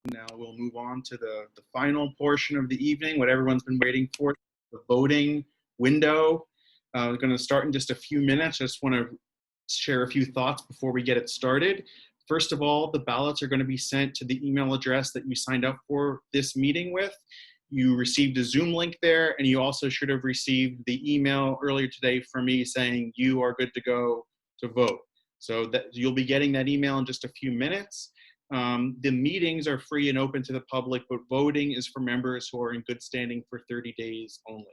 Now we'll move on to the final portion of the evening, what everyone's been waiting for, the voting window. We're going to start in just a few minutes. I just want to share a few thoughts before we get it started. First of all, the ballots are going to be sent to the email address that you signed up for this meeting with. You received a Zoom link there, and you also should have received the email earlier today from me saying you are good to go to vote. So that you'll be getting that email in just a few minutes. The meetings are free and open to the public, but voting is for members who are in good standing for 30 days only.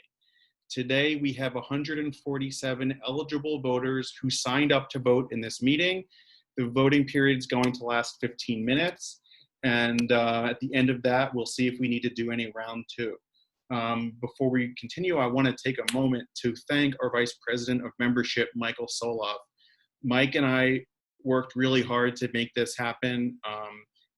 Today, we have 147 eligible voters who signed up to vote in this meeting. The voting period is going to last 15 minutes. And at the end of that, we'll see if we need to do any round two. Before we continue, I want to take a moment to thank our Vice President of Membership, Michael Soloff. Mike and I worked really hard to make this happen,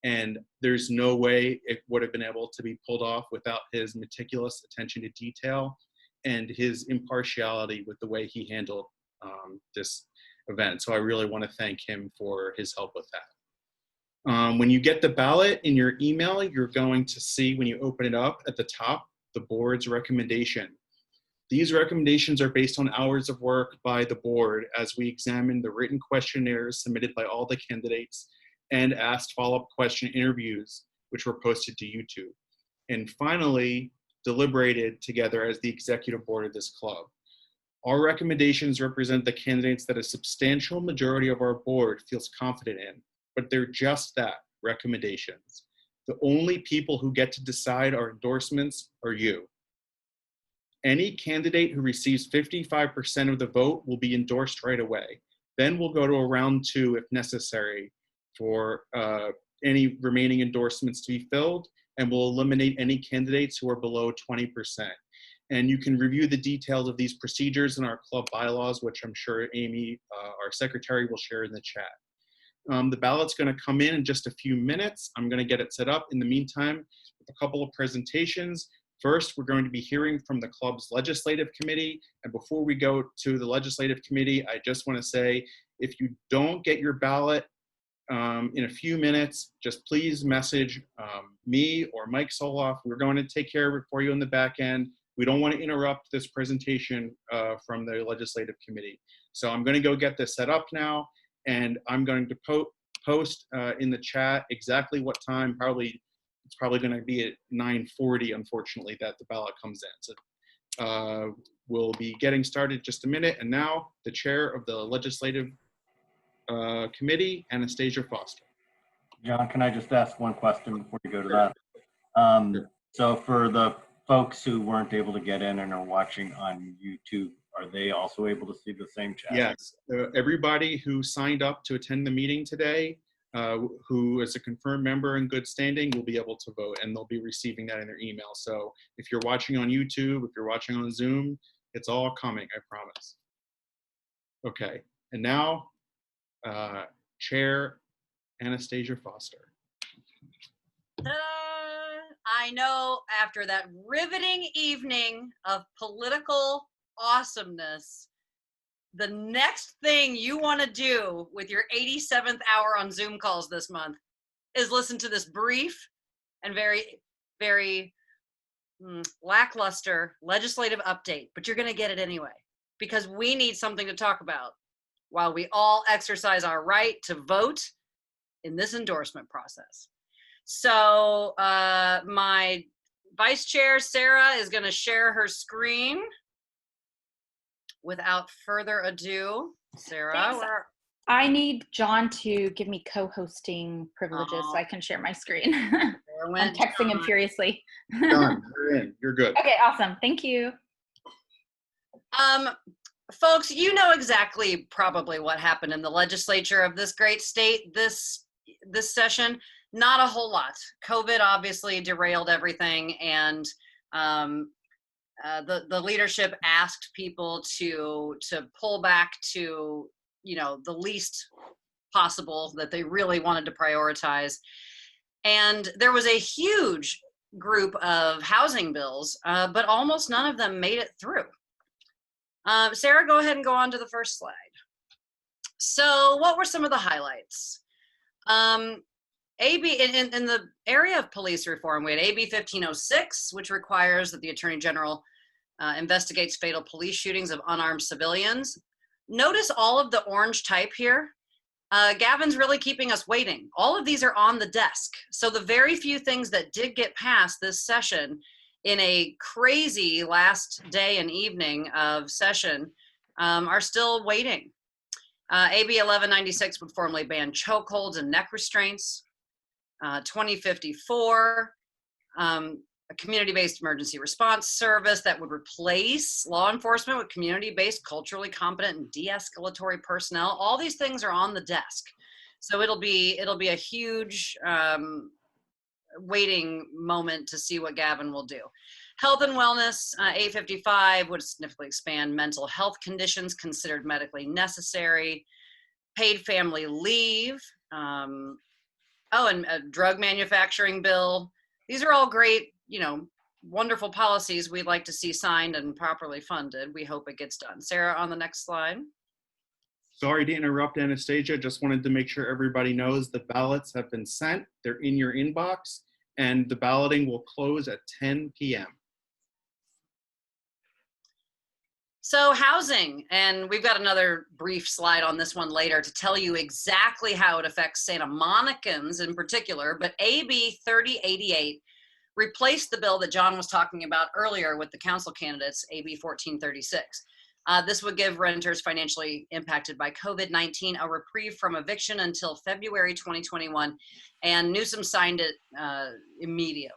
and there's no way it would have been able to be pulled off without his meticulous attention to detail and his impartiality with the way he handled this event. So I really want to thank him for his help with that. When you get the ballot in your email, you're going to see when you open it up at the top, the board's recommendation. These recommendations are based on hours of work by the board as we examine the written questionnaires submitted by all the candidates and asked follow-up question interviews, which were posted to YouTube. And finally, deliberated together as the executive board of this club. Our recommendations represent the candidates that a substantial majority of our board feels confident in, but they're just that, recommendations. The only people who get to decide our endorsements are you. Any candidate who receives 55% of the vote will be endorsed right away. Then we'll go to a round two if necessary for any remaining endorsements to be filled, and we'll eliminate any candidates who are below 20%. And you can review the details of these procedures in our club bylaws, which I'm sure Amy, our secretary, will share in the chat. The ballot's going to come in just a few minutes. I'm going to get it set up. In the meantime, a couple of presentations. First, we're going to be hearing from the club's legislative committee. And before we go to the legislative committee, I just want to say, if you don't get your ballot in a few minutes, just please message me or Mike Soloff. We're going to take care of it for you in the back end. We don't want to interrupt this presentation from the legislative committee. So I'm going to go get this set up now, and I'm going to post in the chat exactly what time. It's probably going to be at 9:40, unfortunately, that the ballot comes in. So we'll be getting started just a minute. And now the chair of the legislative committee, Anastasia Foster. John, can I just ask one question before you go to that? So for the folks who weren't able to get in and are watching on YouTube, are they also able to see the same chat? Yes, everybody who signed up to attend the meeting today, who is a confirmed member in good standing, will be able to vote, and they'll be receiving that in their email. So if you're watching on YouTube, if you're watching on Zoom, it's all coming, I promise. Okay, and now, Chair Anastasia Foster. I know after that riveting evening of political awesomeness, the next thing you want to do with your 87th hour on Zoom calls this month is listen to this brief and very, very lackluster legislative update. But you're going to get it anyway, because we need something to talk about while we all exercise our right to vote in this endorsement process. So my vice chair, Sarah, is going to share her screen. Without further ado, Sarah. I need John to give me co-hosting privileges so I can share my screen. I'm texting him furiously. Done. You're in. You're good. Okay, awesome. Thank you. Folks, you know exactly probably what happened in the legislature of this great state this session. Not a whole lot. COVID obviously derailed everything, and the leadership asked people to pull back to, the least possible that they really wanted to prioritize. And there was a huge group of housing bills, but almost none of them made it through. Sarah, go ahead and go on to the first slide. So what were some of the highlights? in the area of police reform, we had AB 1506, which requires that the Attorney General investigates fatal police shootings of unarmed civilians. Notice all of the orange type here. Gavin's really keeping us waiting. All of these are on the desk. So the very few things that did get passed this session in a crazy last day and evening of session are still waiting. AB 1196 would formally ban chokeholds and neck restraints. 2054, a community-based emergency response service that would replace law enforcement with community-based, culturally competent, and de-escalatory personnel. All these things are on the desk, so it'll be a huge waiting moment to see what Gavin will do. Health and wellness, 855 would significantly expand mental health conditions considered medically necessary. Paid family leave. And a drug manufacturing bill. These are all great, wonderful policies we'd like to see signed and properly funded. We hope it gets done. Sarah, on the next slide. Sorry to interrupt, Anastasia. Just wanted to make sure everybody knows the ballots have been sent. They're in your inbox, and the balloting will close at 10 p.m. So housing, and we've got another brief slide on this one later to tell you exactly how it affects Santa Monicans in particular, but AB 3088 replaced the bill that John was talking about earlier with the council candidates, AB 1436. This would give renters financially impacted by COVID-19 a reprieve from eviction until February 2021, and Newsom signed it immediately.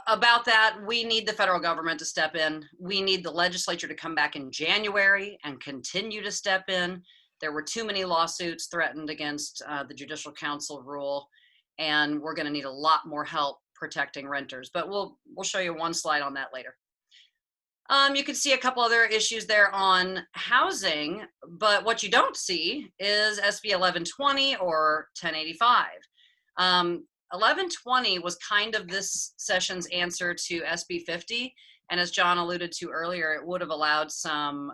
About that, we need the federal government to step in. We need the legislature to come back in January and continue to step in. There were too many lawsuits threatened against the Judicial Council rule, and we're going to need a lot more help protecting renters. But we'll show you one slide on that later. You can see a couple other issues there on housing, but what you don't see is SB 1120 or 1085. 1120 was kind of this session's answer to SB 50. And as John alluded to earlier, it would have allowed some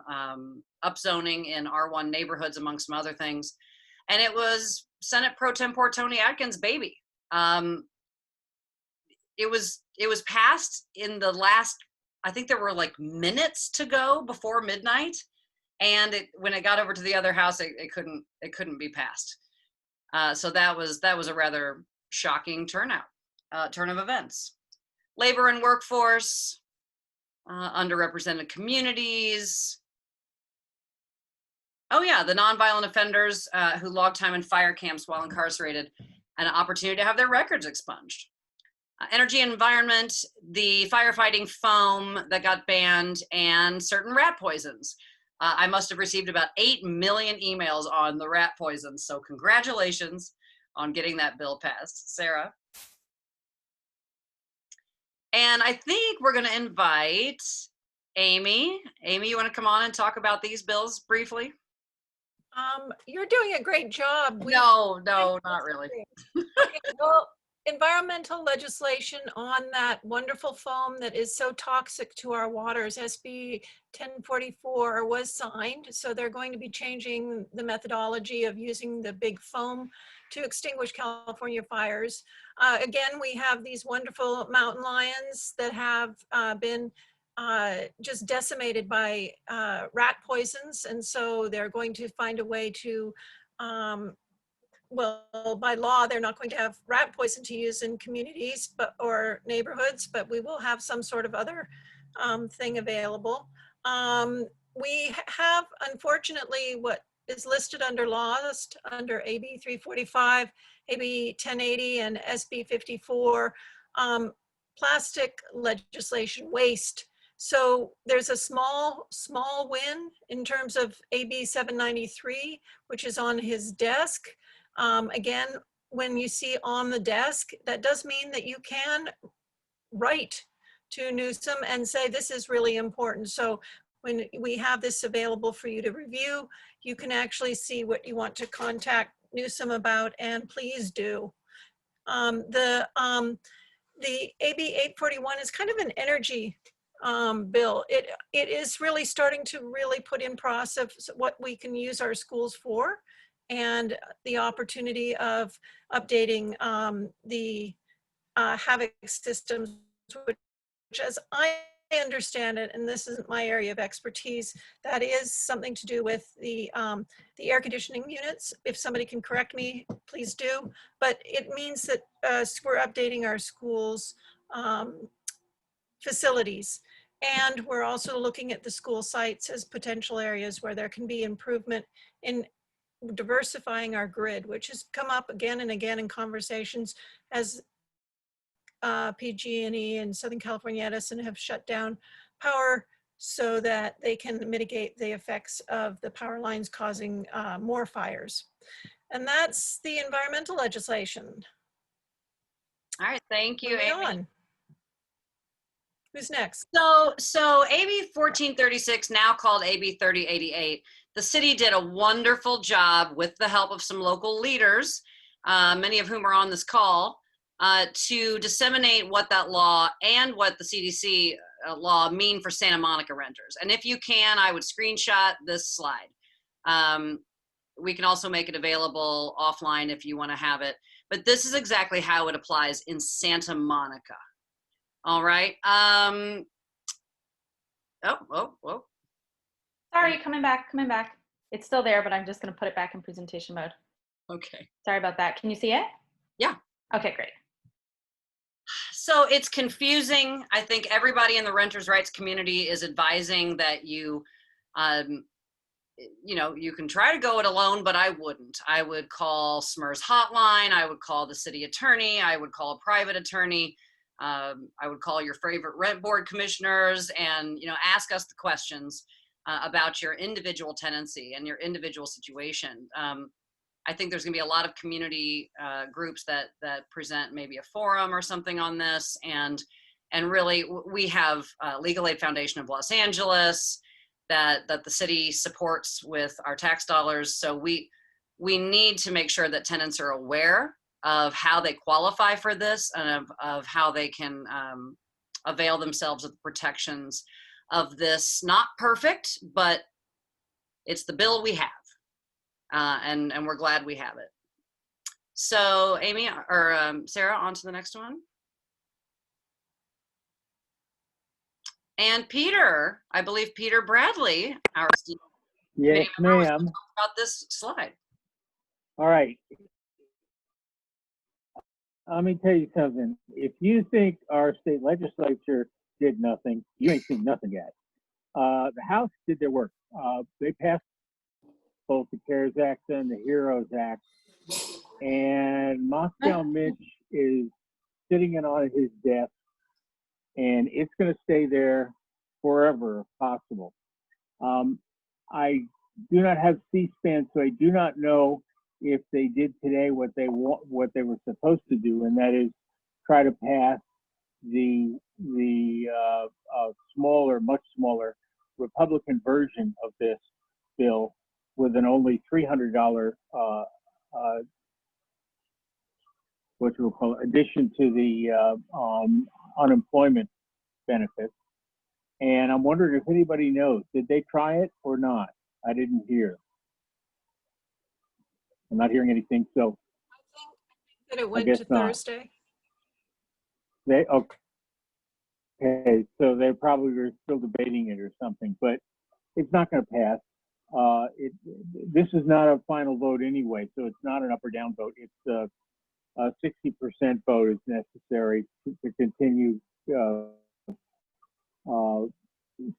upzoning in R1 neighborhoods, among some other things. And it was Senate Pro Tempore Tony Atkins' baby. It was passed in the last, I think there were like minutes to go before midnight. And when it got over to the other house, it couldn't be passed. So that was a rather shocking turn of events. Labor and workforce, underrepresented communities. Oh yeah, the nonviolent offenders who log time in fire camps while incarcerated, an opportunity to have their records expunged. Energy and environment, the firefighting foam that got banned, and certain rat poisons. I must have received about 8 million emails on the rat poisons, so congratulations on getting that bill passed. Sarah? And I think we're going to invite Amy. Amy, you want to come on and talk about these bills briefly? You're doing a great job. No, not really. Okay, well, environmental legislation on that wonderful foam that is so toxic to our waters, SB 1044, was signed. So they're going to be changing the methodology of using the big foam to extinguish California fires. Again, we have these wonderful mountain lions that have been just decimated by rat poisons. And so they're going to find a way to, well, by law, they're not going to have rat poison to use in communities or neighborhoods, but we will have some sort of other thing available. We have, unfortunately, what is listed under laws under AB 345, AB 1080, and SB 54, plastic legislation, waste. So there's a small win in terms of AB 793, which is on his desk. Again, when you see on the desk, that does mean that you can write to Newsom and say, this is really important. So when we have this available for you to review, you can actually see what you want to contact Newsom about, and please do. The AB 841 is kind of an energy bill. It is really starting to really put in process what we can use our schools for. and the opportunity of updating the HAVOC systems, which as I understand it, and this isn't my area of expertise, that is something to do with the air conditioning units. If somebody can correct me, please do. But it means that we're updating our schools' facilities. And we're also looking at the school sites as potential areas where there can be improvement in diversifying our grid, which has come up again and again in conversations as PG&E and Southern California Edison have shut down power so that they can mitigate the effects of the power lines causing more fires. And that's the environmental legislation. All right, thank you, Moving Amy. on. Who's next? So AB 1436, now called AB 3088, the city did a wonderful job with the help of some local leaders, many of whom are on this call, to disseminate what that law and what the CDC law mean for Santa Monica renters. And if you can, I would screenshot this slide. We can also make it available offline if you want to have it. But this is exactly how it applies in Santa Monica. All right. Oh. Sorry, coming back. It's still there, but I'm just going to put it back in presentation mode. Okay. Sorry about that. Can you see it? Yeah. Okay, great. So it's confusing. I think everybody in the renters' rights community is advising that you know, you can try to go it alone, but I wouldn't. I would call SMERS hotline. I would call the city attorney. I would call a private attorney. I would call your favorite rent board commissioners and, you know, ask us the questions about your individual tenancy and your individual situation. I think there's going to be a lot of community groups that present maybe a forum or something on this. And really, we have Legal Aid Foundation of Los Angeles that the city supports with our tax dollars. So we need to make sure that tenants are aware of how they qualify for this and of how they can avail themselves of the protections of this. Not perfect, but it's the bill we have. And we're glad we have it. So Amy or Sarah, on to the next one. And Peter, I believe Peter Bradley, our student, yes, ma'am. about this slide. All right. Let me tell you something. If you think our state legislature did nothing, you ain't seen nothing yet. The House did their work. They passed both the CARES Act and the HEROES Act. And Moscow Mitch is sitting in on his desk, and it's going to stay there forever if possible. I do not have C-SPAN, so I do not know if they did today what they were supposed to do, and that is try to pass the smaller, much smaller Republican version of this bill with an only $300 what we'll call addition to the unemployment benefits. And I'm wondering if anybody knows, did they try it or not? I didn't hear. I'm not hearing anything, so. I think that it went to Thursday. Okay, so they probably were still debating it or something, but it's not going to pass. This is not a final vote anyway, so it's not an up or down vote. It's a 60% vote is necessary to continue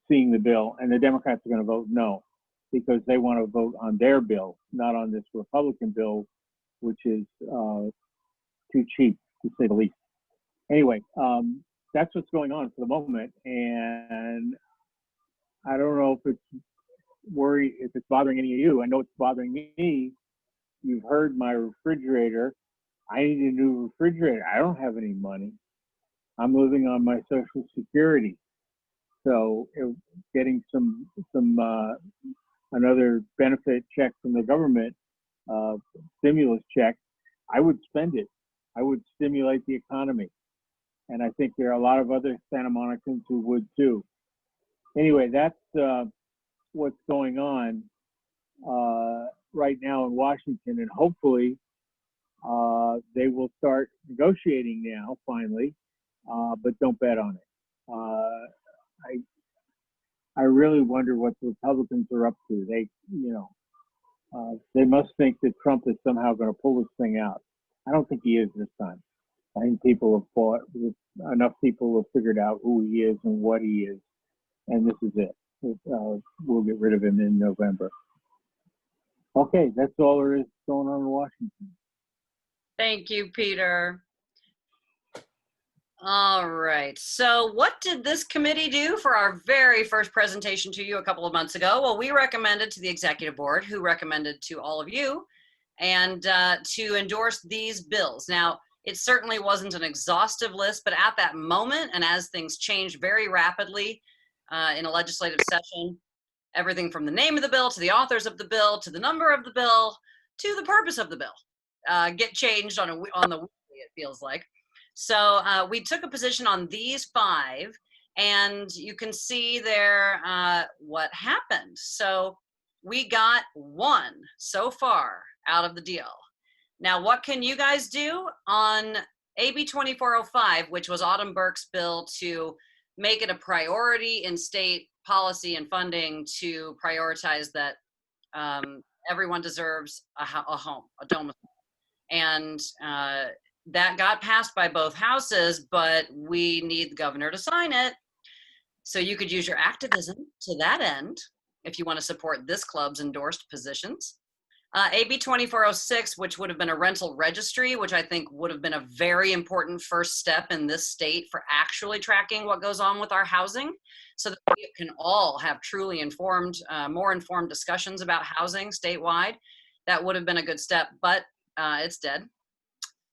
seeing the bill, and the Democrats are going to vote no because they want to vote on their bill, not on this Republican bill, which is too cheap, to say the least. Anyway, that's what's going on for the moment, and I don't know if it's bothering any of you. I know it's bothering me. You've heard my refrigerator. I need a new refrigerator. I don't have any money. I'm living on my Social Security. So getting some another benefit check from the government, stimulus check, I would spend it. I would stimulate the economy. And I think there are a lot of other Santa Monicans who would too. Anyway, that's what's going on. right now in Washington, and hopefully they will start negotiating now, finally, but don't bet on it. I really wonder what the Republicans are up to. They must think that Trump is somehow going to pull this thing out. I don't think he is this time. I think enough people have figured out who he is and what he is, and this is it. We'll get rid of him in November. Okay, that's all there is going on in Washington. Thank you, Peter. All right. So what did this committee do for our very first presentation to you a couple of months ago? Well, we recommended to the executive board, who recommended to all of you, and to endorse these bills. Now, it certainly wasn't an exhaustive list, but at that moment, and as things change very rapidly in a legislative session, everything from the name of the bill to the authors of the bill to the number of the bill to the purpose of the bill get changed on the weekly, it feels like. So we took a position on these 5, and you can see there what happened. So we got 1 so far out of the deal. Now, what can you guys do on AB 2405, which was Autumn Burke's bill to make it a priority in state policy and funding to prioritize that everyone deserves a home, a domicile. And that got passed by both houses, but we need the governor to sign it. So you could use your activism to that end if you want to support this club's endorsed positions. AB 2406, which would have been a rental registry, which I think would have been a very important first step in this state for actually tracking what goes on with our housing, so that we can all have truly informed, more informed discussions about housing statewide. That would have been a good step, but it's dead.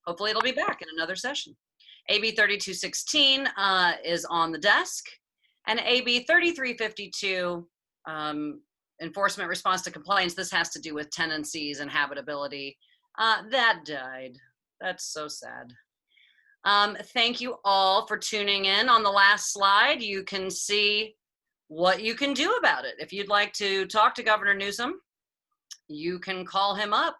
Hopefully it'll be back in another session. AB 3216 is on the desk, and AB 3352, enforcement response to complaints. This has to do with tenancies and habitability. That died. That's so sad. Thank you all for tuning in. On the last slide, you can see what you can do about it. If you'd like to talk to Governor Newsom, you can call him up,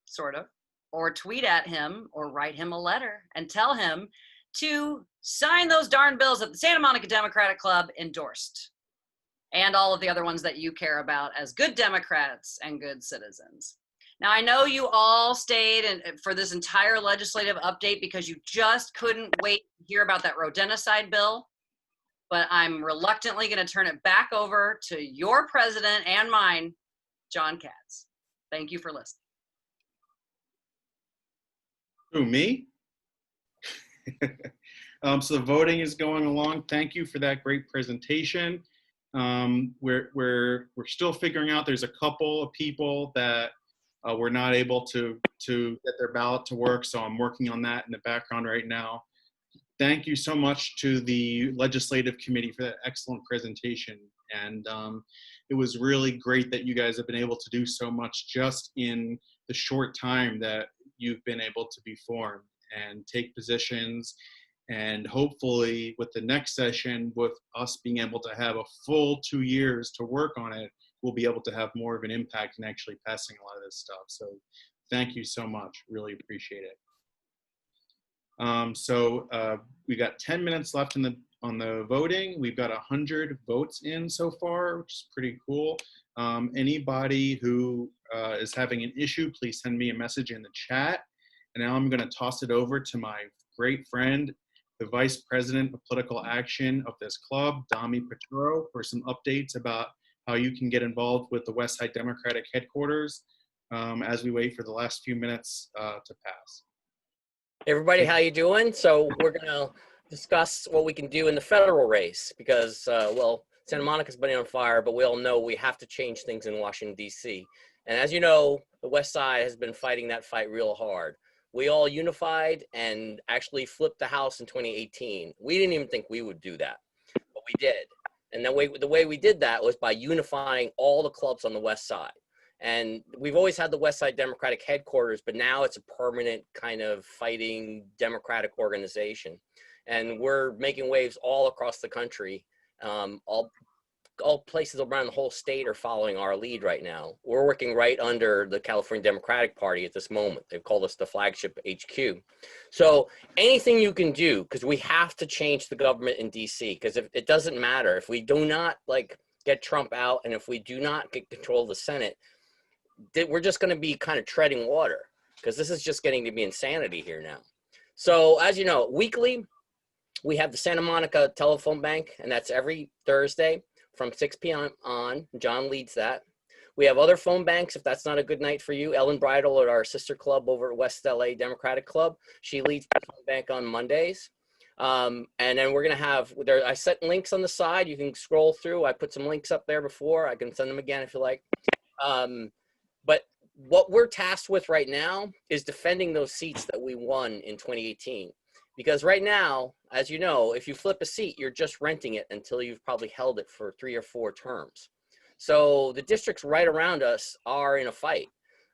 sort of, or tweet at him or write him a letter and tell him to sign those darn bills that the Santa Monica Democratic Club endorsed, and all of the other ones that you care about as good Democrats and good citizens. Now, I know you all stayed for this entire legislative update because you just couldn't wait to hear about that rodenticide bill, but I'm reluctantly going to turn it back over to your president and mine, John Katz. Thank you for listening. Who, me? So the voting is going along. Thank you for that great presentation. We're still figuring out. There's a couple of people that were not able to get their ballot to work, so I'm working on that in the background right now. Thank you so much to the Legislative Committee for that excellent presentation. And it was really great that you guys have been able to do so much just in the short time that you've been able to be formed and take positions. And hopefully with the next session, with us being able to have a full 2 years to work on it, we'll be able to have more of an impact in actually passing a lot of this stuff. So thank you so much. Really appreciate it. We got 10 minutes left on the voting. We've got 100 votes in so far, which is pretty cool. Anybody who is having an issue, please send me a message in the chat. And now I'm going to toss it over to my great friend, the Vice President of Political Action of this club, Dami Petro, for some updates about how you can get involved with the Westside Democratic Headquarters as we wait for the last few minutes to pass. Hey everybody, how you doing? So we're going to discuss what we can do in the federal race because, well, Santa Monica's been on fire, but we all know we have to change things in Washington, D.C. And as you know, the West Side has been fighting that fight real hard. We all unified and actually flipped the House in 2018. We didn't even think we would do that, but we did. And the way we did that was by unifying all the clubs on the West Side. And we've always had the West Side Democratic Headquarters, but now it's a permanent kind of fighting Democratic organization. And we're making waves all across the country. all places around the whole state are following our lead right now. We're working right under the California Democratic Party at this moment. They've called us the flagship HQ. So anything you can do, because we have to change the government in DC, because if it doesn't matter, if we do not like get Trump out, and if we do not get control of the Senate, we're just going to be kind of treading water, because this is just getting to be insanity here now. So as you know, weekly, we have the Santa Monica Telephone Bank, and that's every Thursday from 6 p.m. on. John leads that. We have other phone banks if that's not a good night for you. Ellen Bridle at our sister club over at West LA Democratic Club. She leads the phone bank on Mondays. And then we're going to have, I set links on the side. You can scroll through. I put some links up there before. I can send them again if you like. But what we're tasked with right now is defending those seats that we won in 2018. Because right now, as you know, if you flip a seat, you're just renting it until you've probably held it for 3 or 4 terms. So the districts right around us are in a fight.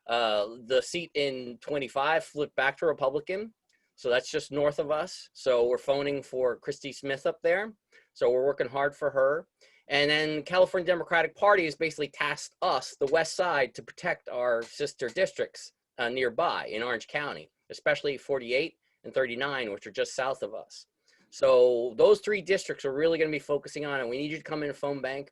The seat in 25 flipped back to Republican. So that's just north of us. So we're phoning for Christy Smith up there. So we're working hard for her. And then California Democratic Party has basically tasked us, the West Side, to protect our sister districts nearby in Orange County, especially 48 and 39, which are just south of us. So those 3 districts are really going to be focusing on, and we need you to come in a phone bank,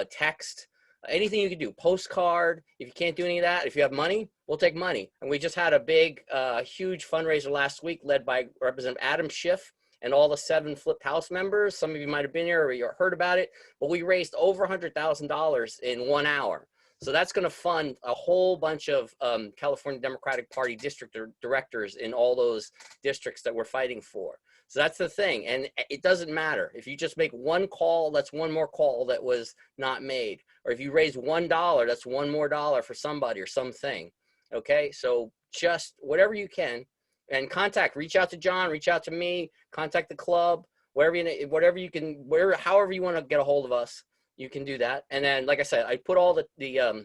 text, anything you can do, postcard. If you can't do any of that, if you have money, we'll take money. And we just had a big, huge fundraiser last week led by Representative Adam Schiff and all the 7 flipped house members. Some of you might have been here or you heard about it, but we raised over $100,000 in 1 hour. So that's going to fund a whole bunch of California Democratic Party district directors in all those districts that we're fighting for. So that's the thing. And it doesn't matter. If you just make 1 call, that's 1 more call that was not made. Or if you raise $1, that's $1 more dollar for somebody or something. Okay, so just whatever you can, and reach out to John, reach out to me, contact the club, however you can, however you want to get a hold of us. You can do that. And then, like I said, I put all the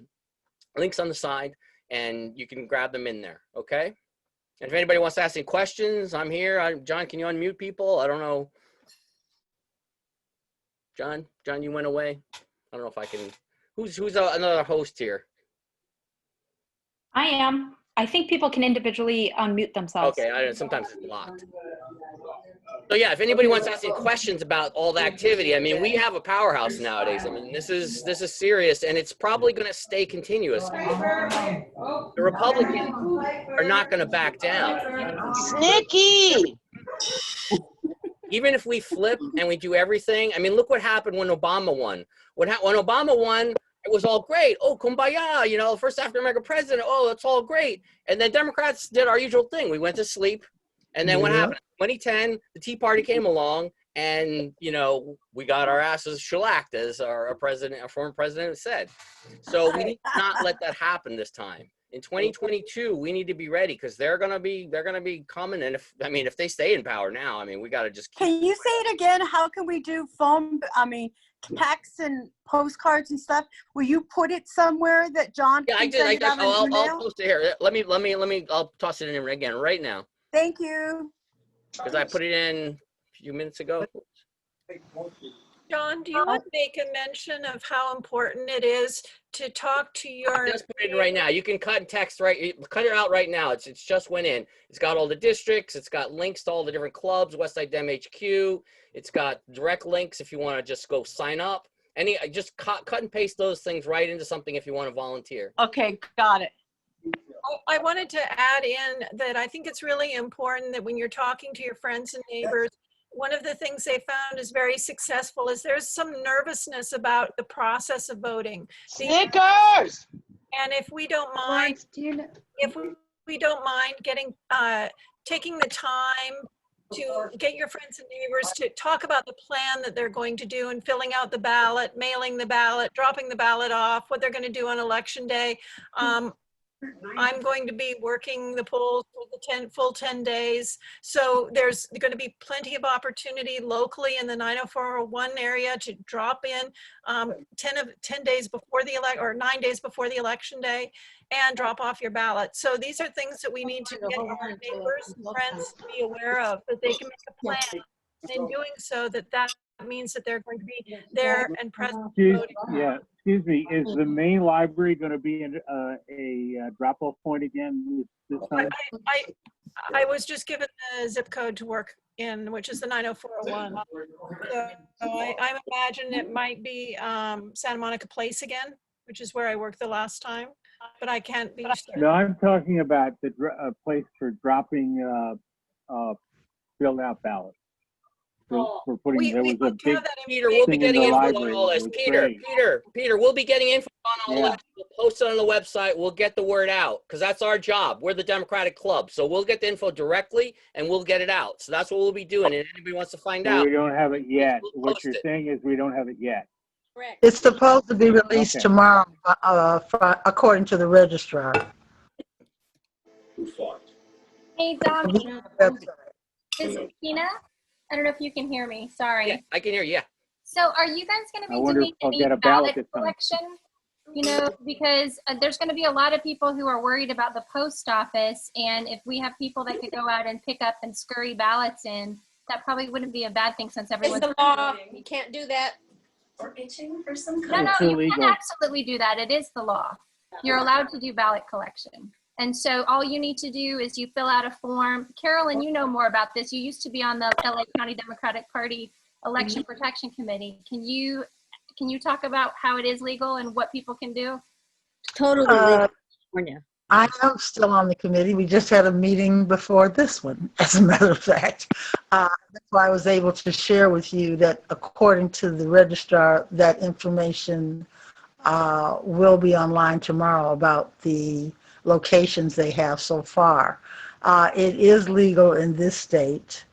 links on the side, and you can grab them in there, okay? And if anybody wants to ask any questions, I'm here. John, can you unmute people? I don't know. John, you went away. I don't know if I can. Who's another host here? I am. I think people can individually unmute themselves. Okay, sometimes it's locked. So yeah, if anybody wants to ask any questions about all the activity, I mean, we have a powerhouse nowadays. I mean, this is serious, and it's probably going to stay continuous. The Republicans are not going to back down. Snicky! Even if we flip and we do everything, I mean, look what happened when Obama won. When Obama won, it was all great. Oh, kumbaya, you know, first African-American president. Oh, it's all great. And then Democrats did our usual thing. We went to sleep. And then what happened? 2010, the Tea Party came along, and, you know, we got our asses shellacked, as our former president said. So we need to not let that happen this time. In 2022, we need to be ready, because they're gonna be coming. And if they stay in power now, I mean, we got to just keep. Can you say it again? How can we do texts and postcards and stuff? Will you put it somewhere that John? Yeah, I did. I'll post it here. I'll toss it in again right now. Thank you. Because I put it in a few minutes ago. John, do you want to make a mention of how important it is to talk to your? Just put it in right now. You can cut and text cut it out right now. It's just went in. It's got all the districts. It's got links to all the different clubs, Westside Dem HQ. It's got direct links if you want to just go sign up. Just cut and paste those things right into something if you want to volunteer. Okay, got it. I wanted to add in that I think it's really important that when you're talking to your friends and neighbors, one of the things they found is very successful is there's some nervousness about the process of voting. Snickers! And if we don't mind, taking the time to get your friends and neighbors to talk about the plan that they're going to do and filling out the ballot, mailing the ballot, dropping the ballot off, what they're going to do on election day. I'm going to be working the polls for the full 10 days. So there's going to be plenty of opportunity locally in the 90401 area to drop in 10 days before the 9 days before the election day and drop off your ballot. So these are things that we need to get our neighbors and friends to be aware of, that they can make a plan. In doing so, that means that they're going to be there and present Excuse, voting. yeah, excuse me, is the main library going to be a drop-off point again this time? I was just given the zip code to work in, which is the 90401. So I imagine it might be Santa Monica Place again, which is where I worked the last time, but I can't be certain. No, I'm talking about the place for dropping filled out ballots. For putting, there was a have big, that Peter, we'll be thing in getting the info on library, all this. it was Peter, great. we'll be getting info on all Yeah. this. We'll post it on the website. We'll get the word out because that's our job. We're the Democratic Club. So we'll get the info directly and we'll get it out. So that's what we'll be doing. And if anybody wants to find But out, we don't have it yet. we'll What post you're it. saying is we don't have it yet. Correct. It's supposed to be released Okay. tomorrow, according to the registrar. Hey, Dom, this is Tina. I don't know if you can hear me. Sorry. Yeah, I can hear you. Yeah. So are you guys going to I be wonder doing if I'll any get a ballot ballot this time. collection? You know, because there's going to be a lot of people who are worried about the post office. And if we have people that could go out and pick up and scurry ballots in, that probably wouldn't be a bad thing since everyone's It's the law. You can't do that. No, It's you illegal. can absolutely do that. It is the law. You're allowed to do ballot collection. And so all you need to do is you fill out a form. Carolyn, you know more about this. You used to be on the LA County Democratic Party Election Protection Committee. Can you talk about how it is legal and what people can do? Totally legal. California. I am still on the committee. We just had a meeting before this one, as a matter of fact. That's why I was able to share with you that according to the registrar, that information will be online tomorrow about the locations they have so far. It is legal in this state.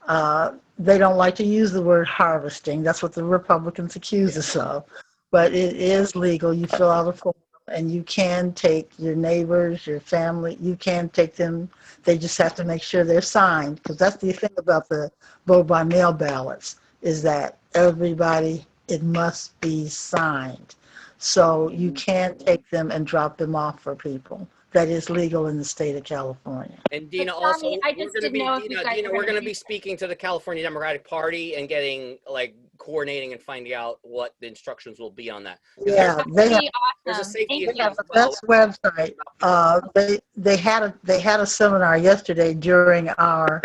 They don't like to use the word harvesting. That's what the Republicans accuse us of. But it is legal. You fill out a form and you can take your neighbors, your family, you can take them. They just have to make sure they're signed, because that's the thing about the vote by mail ballots, is that everybody, it must be signed. So you can take them and drop them off for people. That is legal in the state of California. And Dina, But, also, Tommy, I just didn't know if you guys Dina, were we're gonna going to do be speaking to the California Democratic Party and getting, like, coordinating and finding out what the instructions will be on that. 'Cause Yeah, That they would have, be there's a awesome. safety Thank issue you. as well. best website. They had a seminar yesterday during our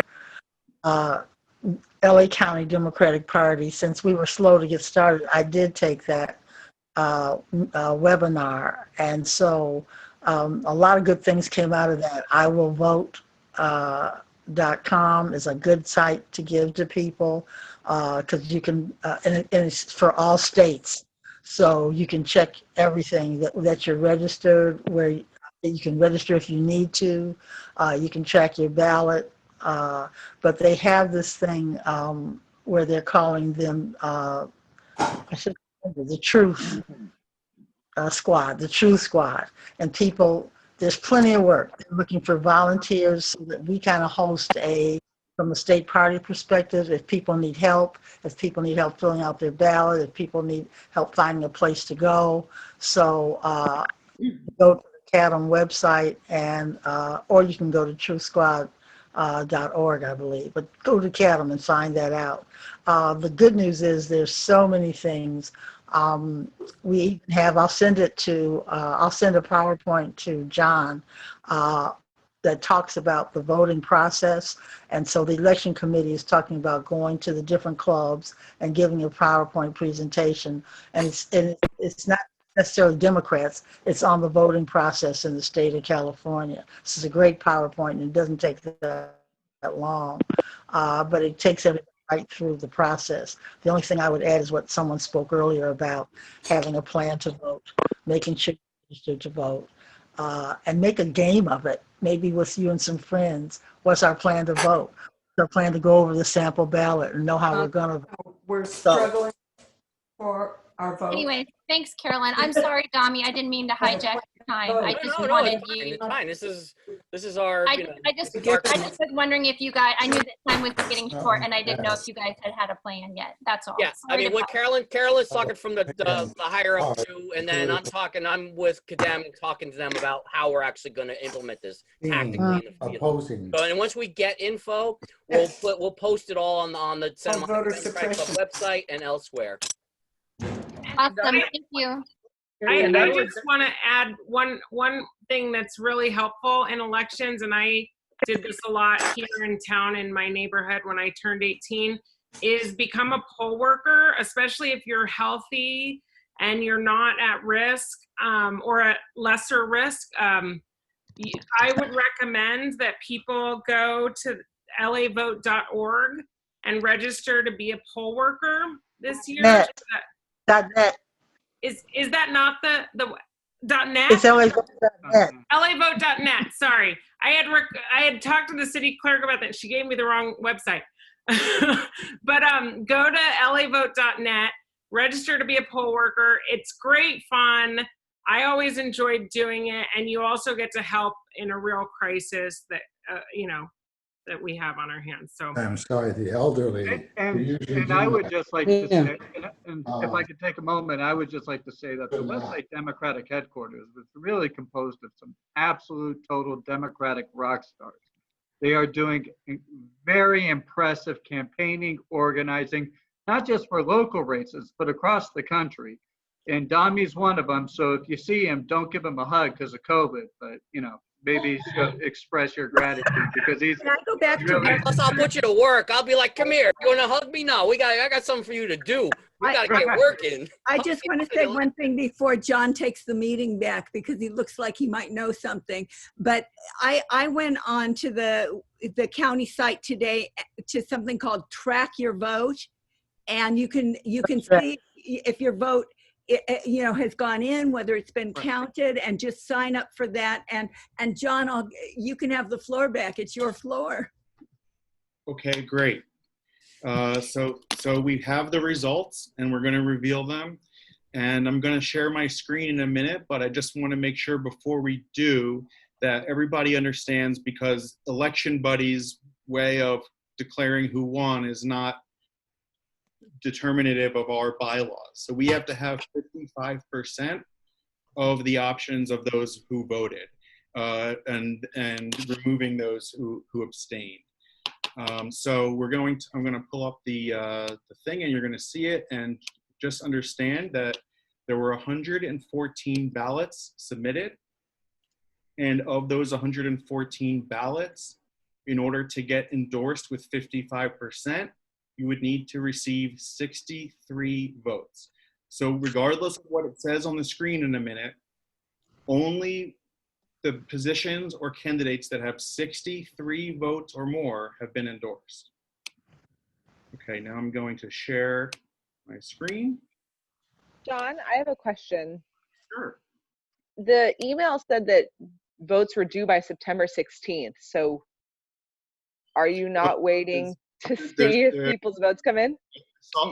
LA County Democratic Party. Since we were slow to get started, I did take that webinar, and so a lot of good things came out of that. iwillvote.com is a good site to give to people, because you can, and it's for all states. So you can check everything that you're registered, where you can register if you need to. You can track your ballot. But they have this thing where they're calling them, I should remember, the Truth Squad, the Truth Squad. And people, there's plenty of work. They're looking for volunteers so that we kind of host from a state party perspective, if people need help filling out their ballot, if people need help finding a place to go. So go to the CADM website, and or you can go to truthsquad.org, I believe. But go to CADM and find that out. The good news is there's so many things. We even have, I'll send a PowerPoint to John that talks about the voting process. And so the election committee is talking about going to the different clubs and giving a PowerPoint presentation. And it's not necessarily Democrats, it's on the voting process in the state of California. This is a great PowerPoint, and it doesn't take that long, but it takes everybody right through the process. The only thing I would add is what someone spoke earlier about having a plan to vote, making sure you're registered to vote, and make a game of it, maybe with you and some friends. What's our plan to vote? What's our plan to go over the sample ballot and know how we're going to vote? We're struggling for our vote. Anyway, thanks, Carolyn. I'm sorry, Dami. I didn't mean to hijack your time. I just No, wanted it's fine. you. It's fine. This is our, you know, I just this is our- was wondering if you guys, I knew that time was getting short and I didn't know if you guys had a plan yet. That's all. Yeah, I Sorry mean, to what Carolyn's talking from the higher up to, and then I'm with Kadam and talking to them about how we're actually going to implement this tactically in the field. Opposing. So, and once we get info, we'll post it all on the Santa Monica voter Democratic Club suppression. website and elsewhere. Awesome. Thank you. I just want to add one thing that's really helpful in elections, and I did this a lot here in town in my neighborhood when I turned 18, is become a poll worker, especially if you're healthy and you're not at risk or at lesser risk. I would recommend that people go to lavote.org and register to be a poll worker this year. .net. Is that not the .net? It's LAvote.net. LAvote.net. Sorry, I had talked to the city clerk about that. She gave me the wrong website. But go to LAvote.net, register to be a poll worker. It's great fun. I always enjoyed doing it, and you also get to help in a real crisis that that we have on our hands. So I'm sorry, the elderly. And I would just like to say, and if I could take a moment, I would just like to say that the Westlake Democratic Headquarters is really composed of some absolute total Democratic rock stars. They are doing very impressive campaigning, organizing, not just for local races, but across the country. And Dami's one of them. So if you see him, don't give him a hug because of COVID, but maybe express your gratitude because he's. Can I go back to Plus, I'll put you to work. I'll be like, come here. You want to hug me? No, I got something for you to do. We got to get working. I just want to say one thing before John takes the meeting back because he looks like he might know something. But I went on to the county site today to something called Track Your Vote, and you can see if your vote has gone in, whether it's been counted, and just sign up for that. And John, you can have the floor back. It's your floor. Okay, great. So we have the results and we're going to reveal them. And I'm going to share my screen in a minute, but I just want to make sure before we do that everybody understands, because Election Buddy's way of declaring who won is not determinative of our bylaws. So we have to have 55% of the options of those who voted and removing those who abstained. So I'm going to pull up the thing and you're going to see it, and just understand that there were 114 ballots submitted. And of those 114 ballots, in order to get endorsed with 55%, you would need to receive 63 votes. So regardless of what it says on the screen in a minute, only the positions or candidates that have 63 votes or more have been endorsed. Okay, now I'm going to share my screen. John, I have a question. Sure. The email said that votes were due by September 16th. So are you not waiting to see if people's votes come in?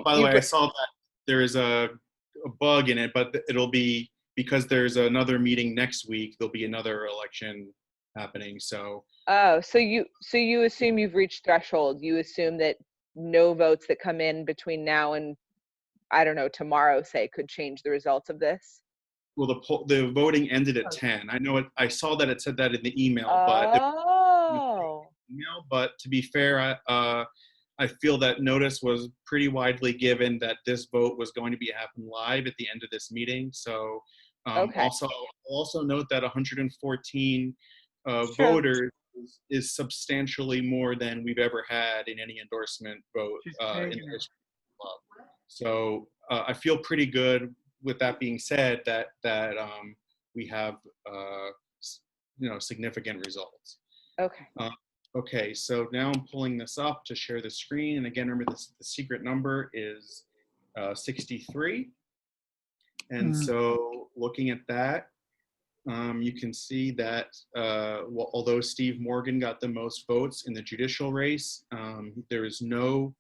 By the way, I saw that there is a bug in it, but it'll be, because there's another meeting next week, there'll be another election happening. So so you assume you've reached threshold. You assume that no votes that come in between now and, I don't know, tomorrow, say, could change the results of this? Well, the voting ended at 10. I know it. I saw that it said that in the email, but to be fair, I feel that notice was pretty widely given that this vote was going to be happening live at the end of this meeting. So also note that 114 voters is substantially more than we've ever had in any endorsement vote in the history of the club. So I feel pretty good with that being said, that we have significant results. Okay. Okay, so now I'm pulling this up to share the screen, and again, remember the secret number is 63. And so looking at that, you can see that although Steve Morgan got the most votes in the judicial race, there is no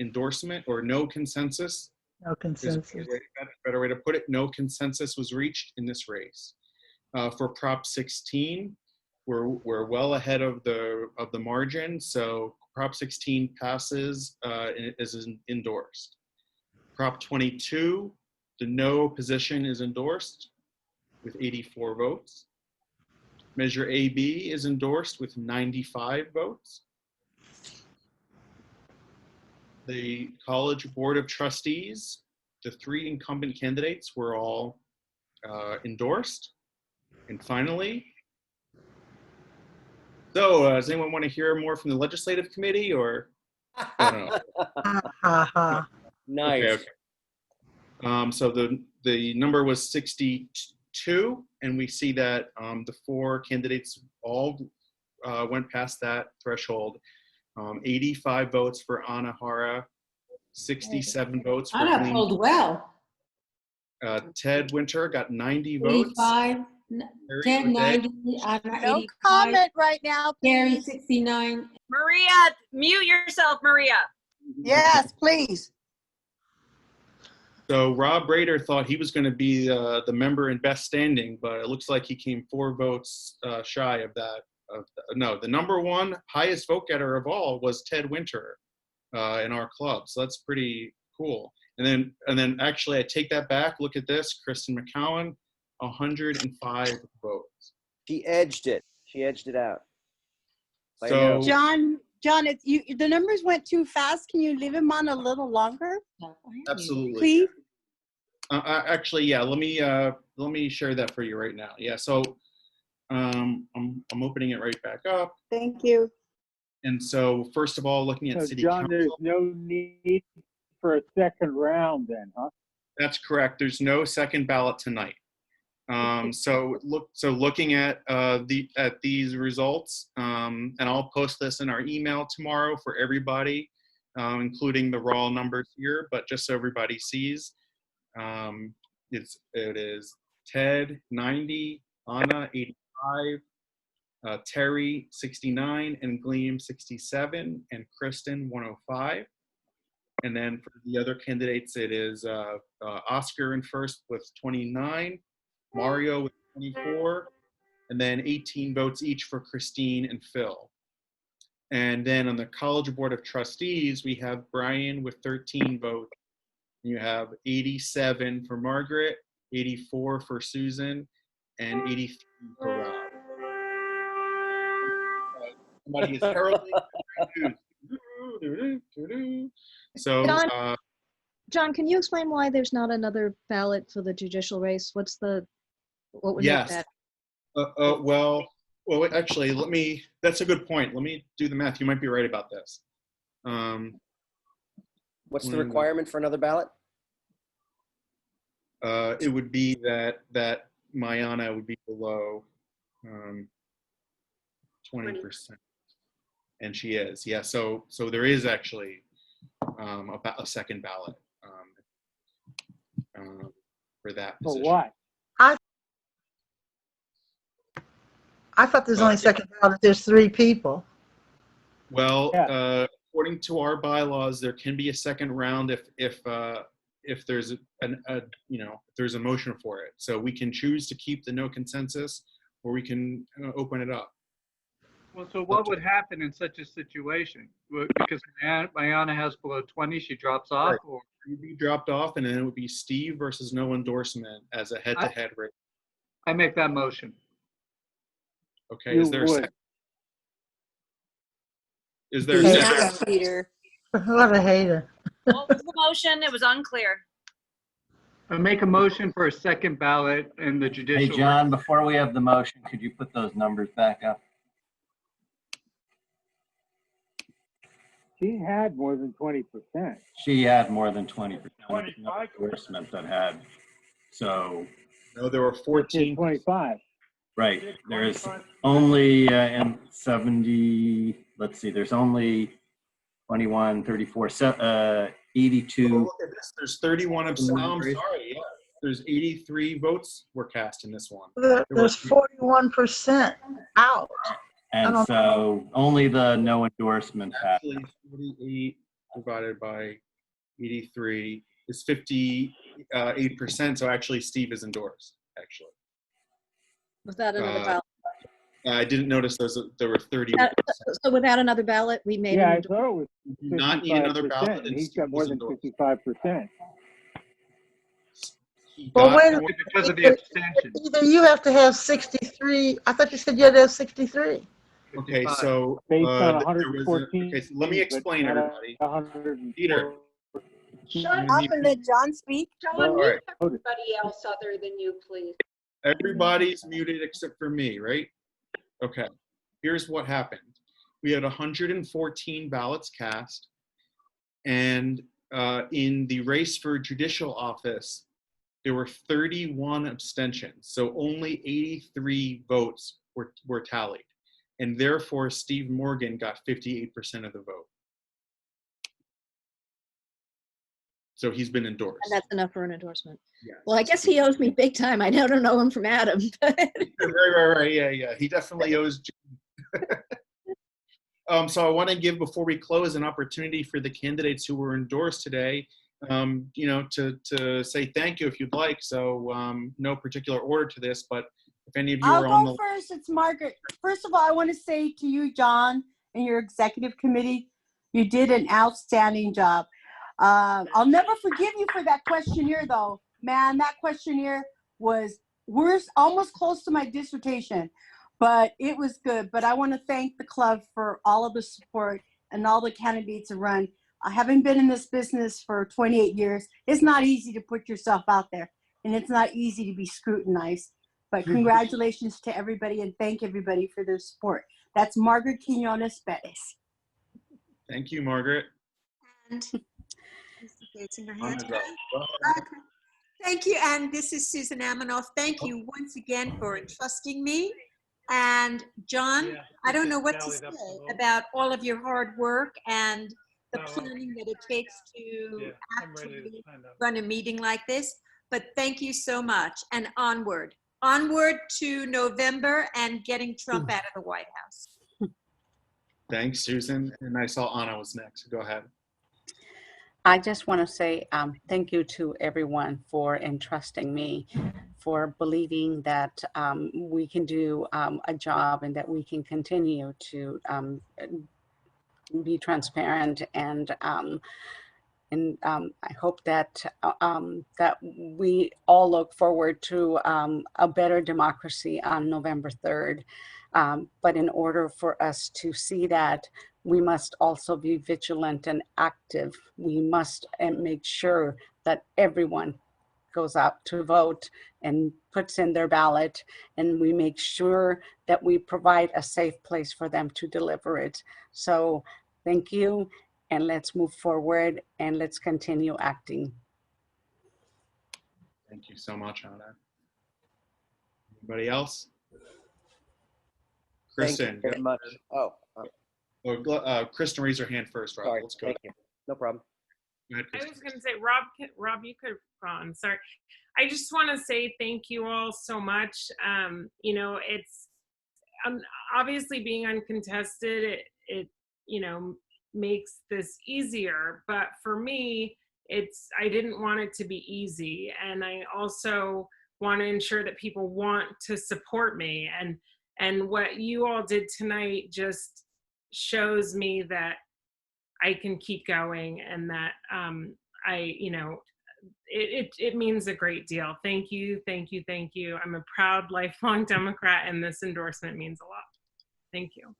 endorsement or no consensus No consensus. That's a better way to put it. No consensus was reached in this race. For Prop 16, we're well ahead of the margin. So Prop 16 passes is endorsed. Prop 22, the no position is endorsed with 84 votes. Measure AB is endorsed with 95 votes. The College Board of Trustees, the 3 incumbent candidates were all endorsed. And finally, so does anyone want to hear more from the Legislative Committee, or? I don't know. Nice. Okay. So the number was 62, and we see that the 4 candidates all went past that threshold. 85 votes for Anna Hara, 67 votes for Anna Gleam. pulled well. Ted Winter got 90 votes. 85, Ted 90, Anna No 85, comment right now, Gary please. 69. Maria, mute yourself, Maria. Yes, please. So Rob Rader thought he was going to be the member in best standing, but it looks like he came 4 votes shy of that. No, the number 1 highest vote getter of all was Ted Winter in our club. So that's pretty cool. And then actually, I take that back. Look at this, Kristen McCowan, 105 votes. She edged it. She edged it out. So John, the numbers went too fast. Can you leave him on a little longer? absolutely. Please. Actually, yeah. Let me share that for you right now. Yeah. So I'm opening it right back up. Thank you. And so first of all, looking at So city John, council. there's no need for a second round then, huh? That's correct. There's no second ballot tonight. So looking at these results, and I'll post this in our email tomorrow for everybody, including the raw numbers here. But just so everybody sees, it is Ted 90, Anna 85, Terry 69, and Gleam 67, and Kristen 105. And then for the other candidates, it is Oscar in first with 29, Mario with 24, and then 18 votes each for Christine and Phil. And then on the College Board of Trustees, we have Brian with 13 votes. You have 87 for Margaret, 84 for Susan, and 83 for Rob. Somebody is heralding news. So, John, can you explain why there's not another ballot for the judicial race? What would make yes. that? Well, actually, that's a good point. Let me do the math. You might be right about this. What's the requirement for another ballot? It would be that Mayana would be below 20%. And she is, yeah. So there is actually a second ballot for that position. For what? I thought there's only second ballot. There's 3 people. Well, according to our bylaws, there can be a second round if there's if there's a motion for it. So we can choose to keep the no consensus, or we can open it up. Well, so what would happen in such a situation? Because Mayana has below 20, she drops off? Right. Or She'd be dropped off, and then it would be Steve versus no endorsement as a head-to-head race. I make that motion. Okay, is there a second? Is there a second? Peter. What a hater. What was the motion? It was unclear. I make a motion for a second ballot in the judicial. Hey, John, before we have the motion, could you put those numbers back up? She had more than 20%. She had more than 20%. 25 endorsement that had. So. No, there were 14. 25. Right. There's only in 70. Let's see. There's only 21, 34, 82. Oh, look at this. There's 31 of them. I'm sorry. Yeah. There's 83 votes were cast in this one. There's 41% out. And so only the no endorsement actually 48 divided by 83 is 58%. So actually, Steve is endorsed. Actually, Without another ballot. I didn't notice there were 30. So without another ballot, we made Yeah, I it. thought it was Not need another ballot. 55%. And He's Steve got more was than endorsed. 55%. He Well, got when more- Because of the abstention. either you have to have 63. I thought you said you had to have 63. Okay, so Based on there was 114. okay. So let me explain, but not everybody. 114. Peter, Shut up and let John speak. All John, right. mute everybody else other than you, please. Everybody's muted except for me, right? Okay. Here's what happened. We had 114 ballots cast, and in the race for judicial office, there were 31 abstentions. So only 83 votes were tallied, and therefore Steve Morgan got 58% of the vote. So he's been endorsed. And that's enough for an endorsement. Yes. Well, I guess he owes me big time. I don't know him from Adam. Right. Yeah. He definitely owes. So I want to give, before we close, an opportunity for the candidates who were endorsed today, to say thank you if you'd like. So no particular order to this, but if any of you are on I'll the go first. It's Margaret. First of all, I want to say to you, John, and your executive committee, you did an outstanding job. I'll never forgive you for that questionnaire, though. Man, that questionnaire was worse, almost close to my dissertation, but it was good. But I want to thank the club for all of the support and all the candidates who run. Having been in this business for 28 years, it's not easy to put yourself out there, and it's not easy to be scrutinized. But congratulations to everybody, and thank everybody for their support. That's Margaret Quinones Perez. Thank you, Margaret. And raising her hand. Anna's up. Go ahead. Okay. Thank you, and this is Susan Amanoff. Thank you once again for entrusting me. And John, I don't know what to say about all of your hard work and the planning that it takes to actually run a meeting like this. But thank you so much, and onward. Onward to November and getting Trump out of the White House. Thanks, Susan. And I saw Anna was next. Go ahead. I just want to say thank you to everyone for entrusting me, for believing that we can do a job and that we can continue to be transparent, and I hope that that we all look forward to a better democracy on November 3rd. But in order for us to see that, we must also be vigilant and active. We must make sure that everyone goes out to vote and puts in their ballot, and we make sure that we provide a safe place for them to deliver it. So thank you, and let's move forward and let's continue acting. Thank you so much, Anna. Anybody else? Kristen. Thank you very much. Kristen, raise your hand first, Rob. Sorry, Let's go. thank you. No problem. Go ahead, I Kristen. was going to say, Rob, you could have gone. Sorry. I just want to say thank you all so much. It's obviously being uncontested, it makes this easier. But for me, I didn't want it to be easy. And I also want to ensure that people want to support me. And what you all did tonight just shows me that I can keep going, and that it means a great deal. Thank you. I'm a proud lifelong Democrat, and this endorsement means a lot. Thank you.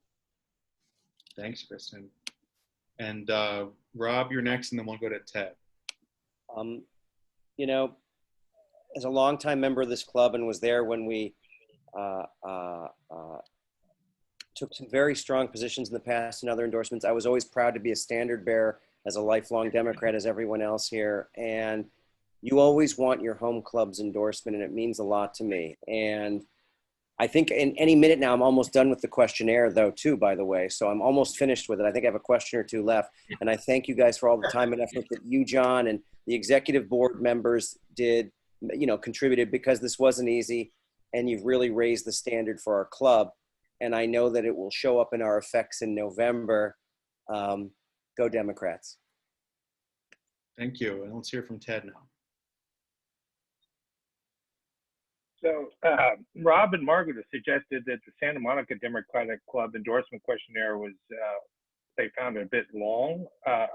Thanks, Kristen. And Rob, you're next, and then we'll go to Ted. As a longtime member of this club and was there when we took some very strong positions in the past and other endorsements, I was always proud to be a standard bearer as a lifelong Democrat, as everyone else here. And you always want your home club's endorsement, and it means a lot to me. And I think in any minute now, I'm almost done with the questionnaire, though, too, by the way. So I'm almost finished with it. I think I have a question or two left. And I thank you guys for all the time and effort that you, John, and the executive board members did, contributed, because this wasn't easy. And you've really raised the standard for our club. And I know that it will show up in our effects in November. Go Democrats. Thank you. And let's hear from Ted now. So Rob and Margaret have suggested that the Santa Monica Democratic Club endorsement questionnaire was, they found it a bit long.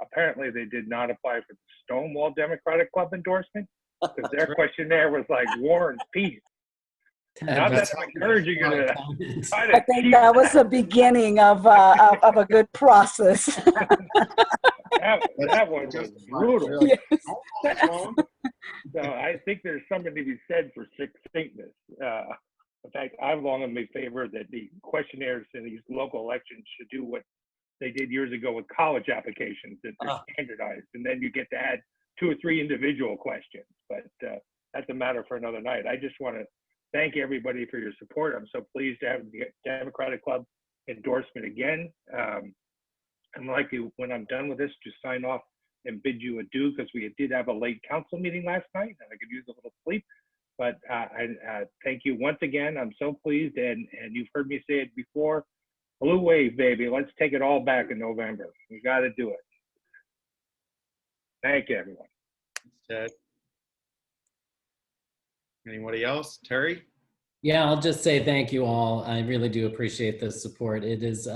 Apparently they did not apply for the Stonewall Democratic Club endorsement because their questionnaire was like War and Peace. Not that I'm encouraging you to try to I think that was the beginning of a good process. that one was brutal. Yes. So I think there's something to be said for succinctness. In fact, I'm long in favor that the questionnaires in these local elections should do what they did years ago with college applications, that they're standardized, and then you get to add 2 or 3 individual questions. But that's a matter for another night. I just want to thank everybody for your support. I'm so pleased to have the Democratic Club endorsement again. I'm likely, when I'm done with this, to sign off and bid you adieu, because we did have a late council meeting last night and I could use a little sleep. But I thank you once again. I'm so pleased, and you've heard me say it before. Blue wave, baby. Let's take it all back in November. We got to do it. Thank you, everyone. Ted. Anybody else? Terry? Yeah, I'll just say thank you all. I really do appreciate the support. It is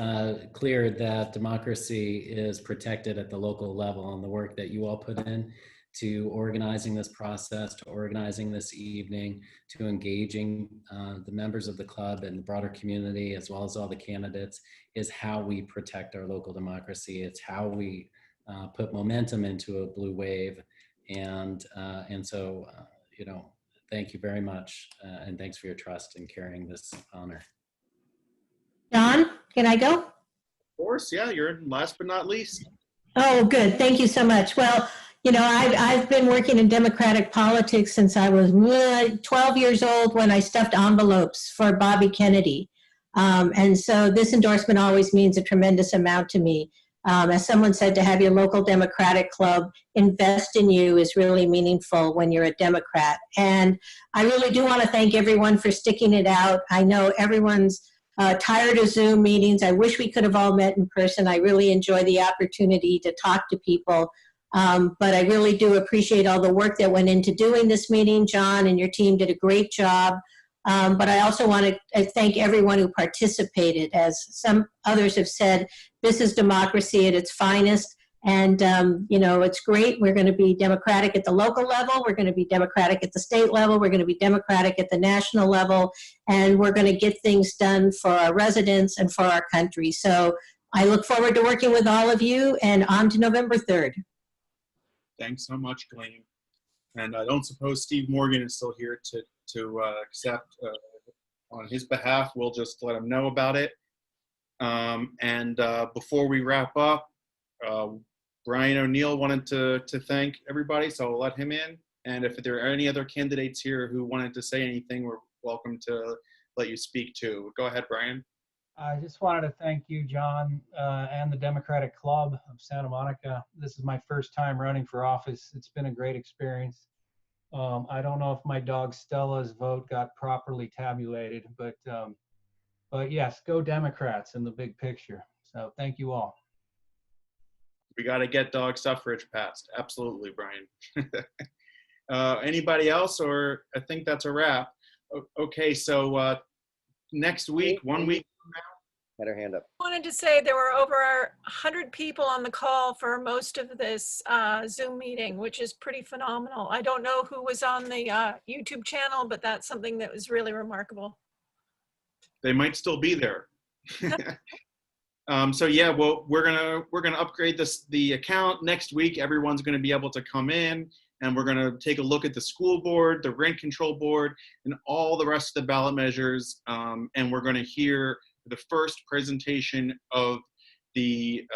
clear that democracy is protected at the local level, and the work that you all put in to organizing this process, to organizing this evening, to engaging the members of the club and the broader community, as well as all the candidates, is how we protect our local democracy. It's how we put momentum into a blue wave. And so, you know, thank you very much, and thanks for your trust in carrying this honor. John, can I go? Of course, yeah, you're last but not least. Oh, good. Thank you so much. Well, you know, I've been working in Democratic politics since I was 12 years old when I stuffed envelopes for Bobby Kennedy. And so this endorsement always means a tremendous amount to me. As someone said, to have your local Democratic club invest in you is really meaningful when you're a Democrat. And I really do want to thank everyone for sticking it out. I know everyone's tired of Zoom meetings. I wish we could have all met in person. I really enjoy the opportunity to talk to people. But I really do appreciate all the work that went into doing this meeting. John and your team did a great job. But I also want to thank everyone who participated. As some others have said, this is democracy at its finest. And, you know, it's great. We're going to be democratic at the local level. We're going to be democratic at the state level. We're going to be democratic at the national level. And we're going to get things done for our residents and for our country. So I look forward to working with all of you, and on to November 3rd. Thanks so much, Glenn. And I don't suppose Steve Morgan is still here to accept on his behalf. We'll just let him know about it. And before we wrap up, Brian O'Neill wanted to thank everybody, so I'll let him in. And if there are any other candidates here who wanted to say anything, we're welcome to let you speak too. Go ahead, Brian. I just wanted to thank you, John, and the Democratic Club of Santa Monica. This is my first time running for office. It's been a great experience. I don't know if my dog Stella's vote got properly tabulated, but yes, go Democrats in the big picture. So thank you all. We got to get dog suffrage passed. Absolutely, Brian. Anybody else, or I think that's a wrap. Okay, so next week, 1 week from now. Had her hand up. I wanted to say there were over 100 people on the call for most of this Zoom meeting, which is pretty phenomenal. I don't know who was on the YouTube channel, but that's something that was really remarkable. They might still be there. So yeah, well, we're gonna upgrade the account next week. Everyone's gonna be able to come in, and we're gonna take a look at the school board, the rent control board, and all the rest of the ballot measures. And we're gonna hear the first presentation of the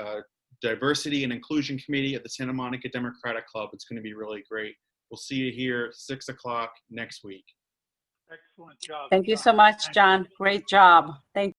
Diversity and Inclusion Committee at the Santa Monica Democratic Club. It's gonna be really great. We'll see you here 6 o'clock next week. Excellent job. Thank you so much, John. Great job. Thank